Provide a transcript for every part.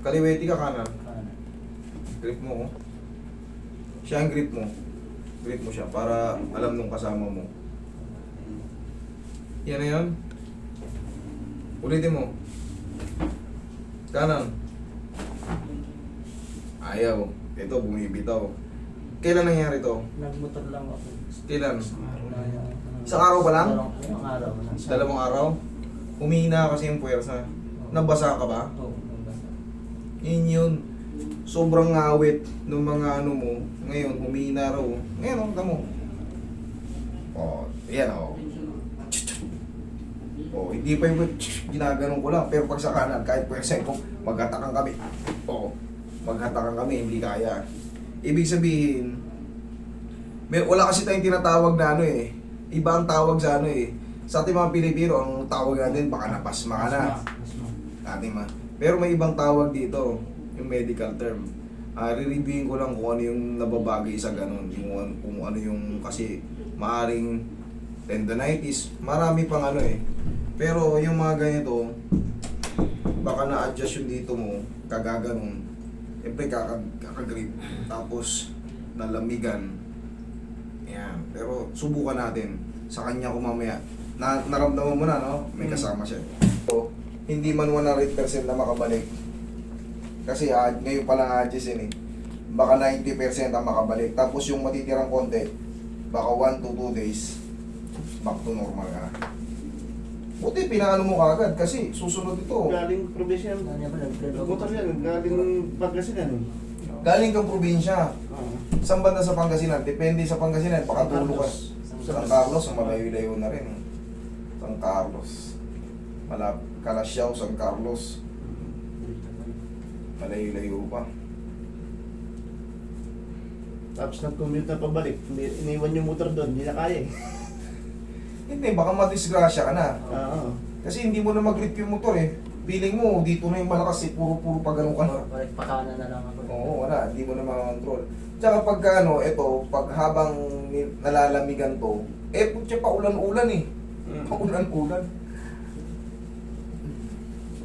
Kaliwete ka kanan. Kanan. Grip mo, oh. Siya ang grip mo. Grip mo siya para alam nung kasama mo. Yan na yun. Ulitin mo. Kanan. Ayaw. Ito, bumibitaw. Kailan nangyari to? Nagmotor lang ako. Kailan? Na- Isang araw pa lang? Isang araw. Dalawang araw? Humina kasi yung puwersa. Nabasa ka ba? Oo, nabasa. Yun. Sobrang ngawit ng mga ano mo. Ngayon, humina raw. Ngayon, ang tamo. O, yan o. O, hindi pa yung ginaganon ko lang. Pero pag sa kanan, kahit percent ko, maghatakan kami. O, maghatakan kami, hindi kaya. Ibig sabihin, wala kasi tayong tinatawag na ano eh. Iba ang tawag sa ano eh. Sa ating mga Pilipino, ang tawag natin, baka napasma ka na. Ating pero may ibang tawag dito, yung medical term. Re-reviewin ko lang kung ano yung nababagay sa ganun. Kung ano yung kasi maaring tendonitis. Marami pang ano eh. Pero yung mga ganito, baka na-adjust yung dito mo, kagaganon. Siyempre kakagrip. Tapos nalamigan. Ayan. Pero subukan natin. Sa kanya ko mamaya. Naramdaman mo na, no? May kasama siya. So, hindi man 100% na makabalik. Kasi ngayon pa lang adjust yun eh. Baka 90% ang makabalik. Tapos yung matitirang konti, baka 1 to 2 days, back to normal ka na. Buti, pinaano mo kagad kasi susunod ito. Galing probinsya. Motor yan, galing Pangasinan. Galing kang probinsya. Oo. Saan banda sa Pangasinan? Depende sa Pangasinan. Pakatulo ka. San Carlos, malayo-layo na rin. San Carlos. Kalasyaw, San Carlos. Malayo-layo pa. Tapos nag-commute na pabalik. Iniwan yung motor doon, hindi na kaya eh. Hindi, baka madisgrasya ka na. Oo. Kasi hindi mo na mag-grip yung motor eh. Feeling mo, dito na yung malakas eh. Puro pa ganun ka na. Pakana na lang ako. Oo, wala. Hindi mo na makakontrol. Tsaka pagka ano, ito, pag habang nalalamigan to, putya pa ulan-ulan eh. Paulan-ulan.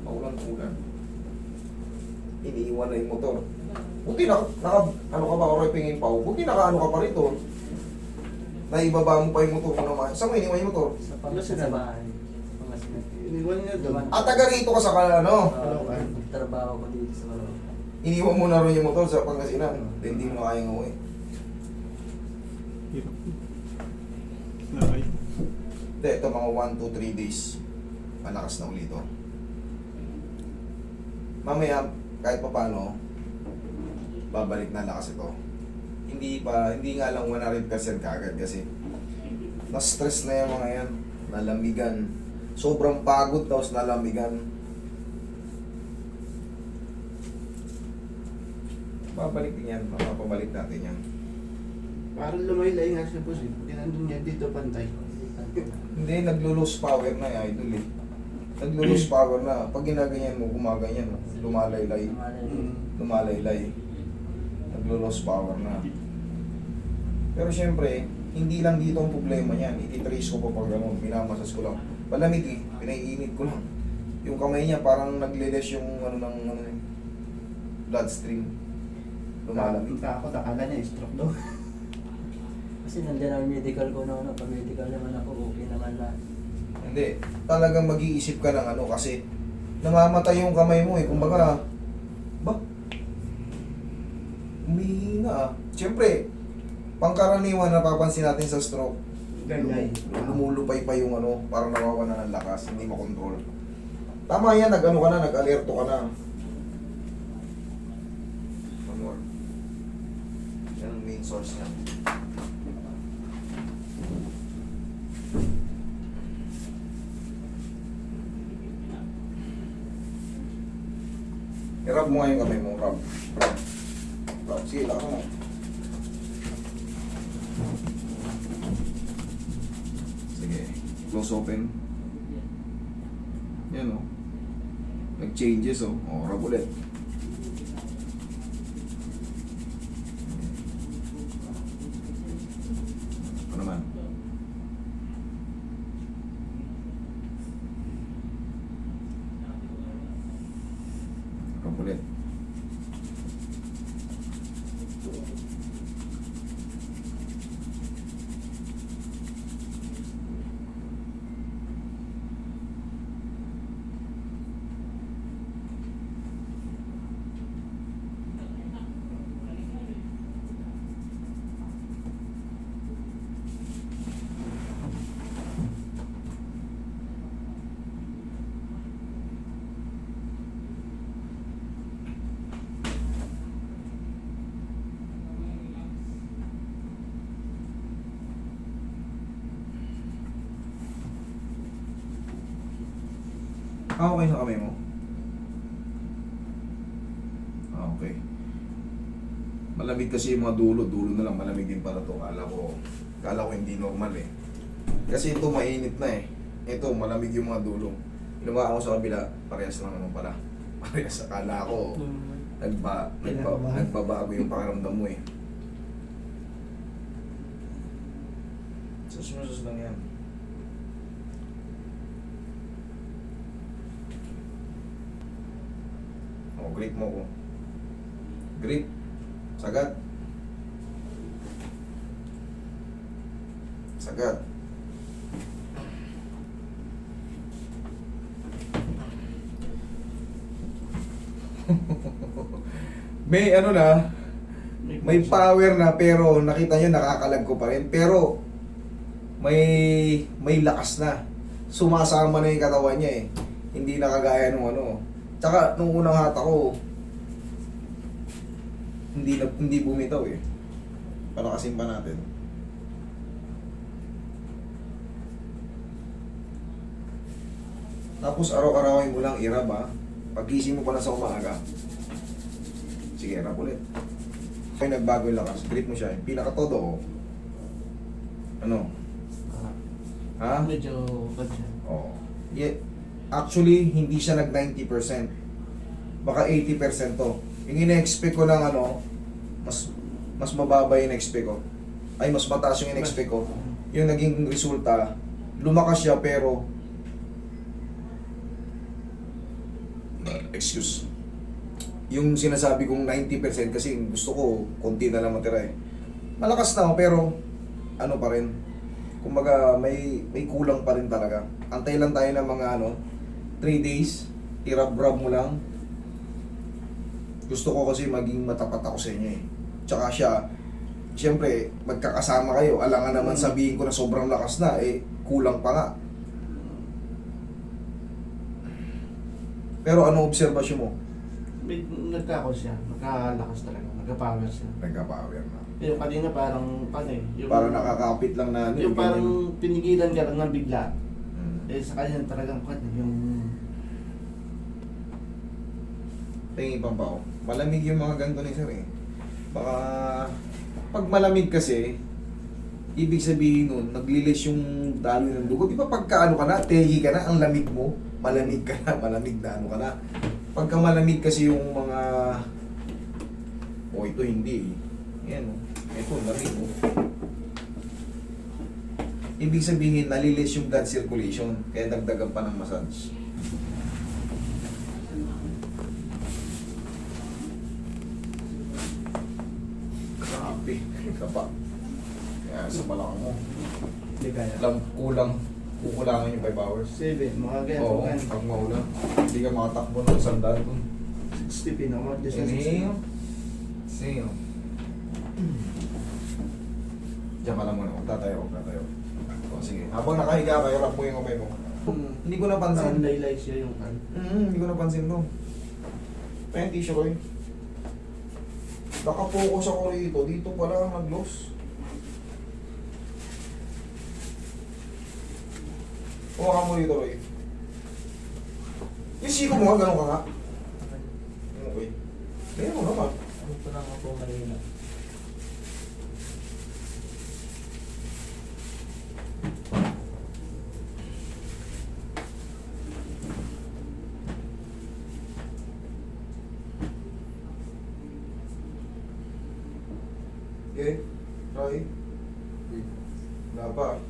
Paulan-ulan. Iniiwan na yung motor. Buti ano ka ba, oray pingin pa. Buti ano ka pa rito. Naibaba mo pa yung motor ko naman. Saan mo iniwan yung motor? Sa Pangasinan. Sa bahay. Pangasinan. Iniwan niya doon. At taga rito ka sa ano? Trabaho ko dito sa Caloocan. Iniwan mo na rin yung motor sa Pangasinan. Hindi mo na kayang uwi. Nakay. Hindi, ito mga 1 to 3 days. Malakas na ulit ito. Mamaya, kahit pa paano, babalik na lakas ito. Hindi nga lang 100% kagad kasi na-stress na yung mga yan. Nalamigan. Sobrang pagod tapos nalamigan. Babalik din yan. Mapapabalik natin yan. Parang lumaylay nga siya po siya. Hindi nandun niya dito pantay. Hindi, naglo-lose power na yung idol eh. Naglo-lose power na. Pag ginaganyan mo, gumaganyan. Lumalaylay. Lumalaylay. Naglo-lose power na. Pero syempre, hindi lang dito ang problema niyan. Ititrace ko pa pag gano'n. Minamasas ko lang. Palamig eh. Pinaiinit ko lang. Yung kamay niya parang nagle-less yung bloodstream. Lumalamig. Takot, akala niya stroke daw. Kasi nandiyan ang medical ko noon. Pag medical naman ako, okay naman lahat. Hindi. Talagang mag-iisip ka ng ano kasi namamatay yung kamay mo eh. Kumbaga, humihina ah. Siyempre, pangkaraniwan napapansin natin sa stroke, Ganyan. lumulupay pa yung ano, parang nawawala ng lakas, hindi makontrol. Tama yan, nag-ano ka na, nag-alerto ka na. One more. Yan ang main source niya. I-rub mo nga yung kamay mo, rub. Sige, lakas mo. Sige, close open. Yan o. Nag-changes o. O, rub ulit. Ano naman? Rub ulit. Okay sa kamay mo? Okay. Malamig kasi yung mga dulo na lang, malamig din para to. Kala ko hindi normal eh. Kasi ito mainit na eh. Ito, malamig yung mga dulo. Inumaan ko sa kabila, parehas lang naman pala. Parehas, akala ko nagbabago yung pakiramdam mo eh. Sus lang yan. O, grip mo ko. Grip. Sagad. Sagad. May ano na, may power na pero nakita nyo nakakalag ko pa rin. Pero may lakas na. Sumasama na yung katawan niya eh. Hindi na kagaya nung ano. Tsaka nung unang hata ko, hindi bumitaw eh. Palakasin pa natin. Tapos araw-arawin mo lang i-rub ha. Pagising mo pala sa umaga. Sige, rub ulit. Kaya nagbago yung lakas. Grip mo siya. Pinakatodo oh. Ano? Ha? Medyo bad siya. Oo. Actually, hindi siya nag 90%. Baka 80% to. Yung ina-expect ko ng ano, mas mababa yung expect ko. Ay, mas mataas yung in-expect ko. Yung naging resulta, lumakas siya pero excuse. Yung sinasabi kong 90% kasi gusto ko konti na lang matira eh. Malakas na ako pero ano pa rin. Kumbaga may kulang pa rin talaga. Antay lang tayo ng mga 3 days. I-rub-rub mo lang. Gusto ko kasi maging matapat ako sa inyo eh. Tsaka siya, siyempre, magkakasama kayo. Alangan naman sabihin ko na sobrang lakas na, eh, kulang pa nga. Pero ano obserbasyon mo? May nagkakos siya. Nagkalakas talaga. Nagka-power siya. Nagka-power na. Yung kanina parang, yung, Parang nakakapit lang na yung parang ganyan. pinigilan ka lang ng bigla. Hmm. Eh sa kanya talagang yung Tingin pa ba? Malamig yung mga ganito ni sir eh. Baka pag malamig kasi, ibig sabihin nun, naglilis yung daloy ng dugo. Di ba pagka ano ka na, tehi ka na, ang lamig mo, malamig ka na, malamig na ano ka na. Pagka malamig kasi yung mga, ito hindi eh. Yan o, ito lamig mo. Ibig sabihin, nalilis yung blood circulation, kaya dagdagan pa ng massage. Grabe, kapa. Kaya sa balakang mo. hindi kaya. Kukulangan yung 5 hours. 7, mga ganyan. Oo, mga pag maulan. Hindi ka makatakbo ng sandal dun. 60 pinaka-adjust na 60. Inhale. Exhale. Diyan ka lang muna. Huwag tatayo. O, sige. Habang nakahiga kayo, rap mo yung kamay mo. Hindi ko napansin. Laylay siya yung kan. Hindi ko napansin to. Kaya yung tissue ko eh. Nakapokus ako rito. Dito pala nag-loss. Huwag mo rito, Roy. Yung siko mo nga, ganun ka nga. Okay. Ganyan mo naman. Ano pa lang ako kanina? Okay. Roy. Wala pa.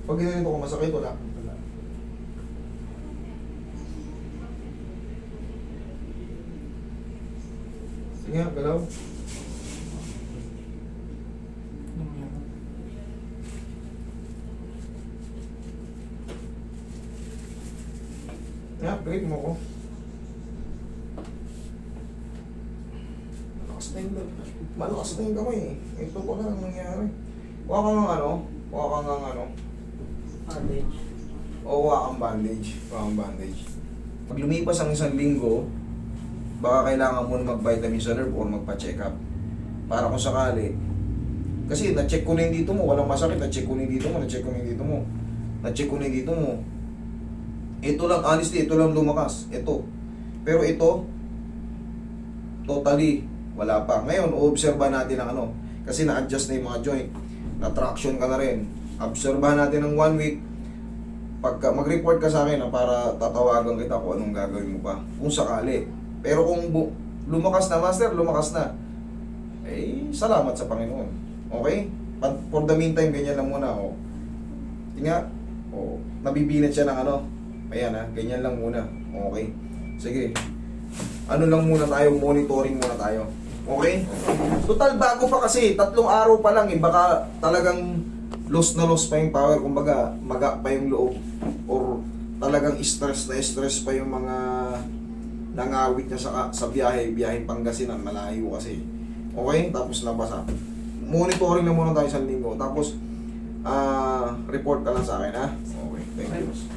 Pag ganito ko masakit, wala. Sige nga, galaw. Nga, break mo ko. Malakas na yung kamay eh. Ito ko lang ang nangyari. Huwag kang ano, Bandage. O wakang bandage. Wakang bandage. Pag lumipas ang isang linggo, baka kailangan mo na mag-vitamin sa nerve or magpa-check up. Para kung sakali, kasi na-check ko na yung dito mo, walang masakit, na-check ko na yung dito mo, na-check ko na yung dito mo, na-check ko na yung dito mo. Ito lang, honestly, ito lang lumakas. Ito. Pero ito, totally, wala pa. Ngayon, obserbahan natin ang ano, kasi na-adjust na yung mga joint, na-traction ka na rin. Obserbahan natin ng 1 week, pagka mag-report ka sa akin para tatawagan kita kung anong gagawin mo pa, kung sakali. Pero kung lumakas na, master, lumakas na, eh, salamat sa Panginoon. Okay? For the meantime, ganyan lang muna. Oh. Tingnan, oh, nabibilit siya ng ano. Ayan ha, ganyan lang muna. Okay? Sige. Ano lang muna tayo, monitoring muna tayo. Okay? Total, bago pa kasi, 3 araw pa lang eh. Baka talagang lost na lost pa yung power. Kumbaga, maga pa yung loob. Or talagang stress na stress pa yung mga nangawit niya sa biyaheng Pangasinan. Malayo kasi. Okay? Tapos nabasa. Monitoring na muna tayo 1 linggo. Tapos, report ka lang sa akin ha. Okay, thank you.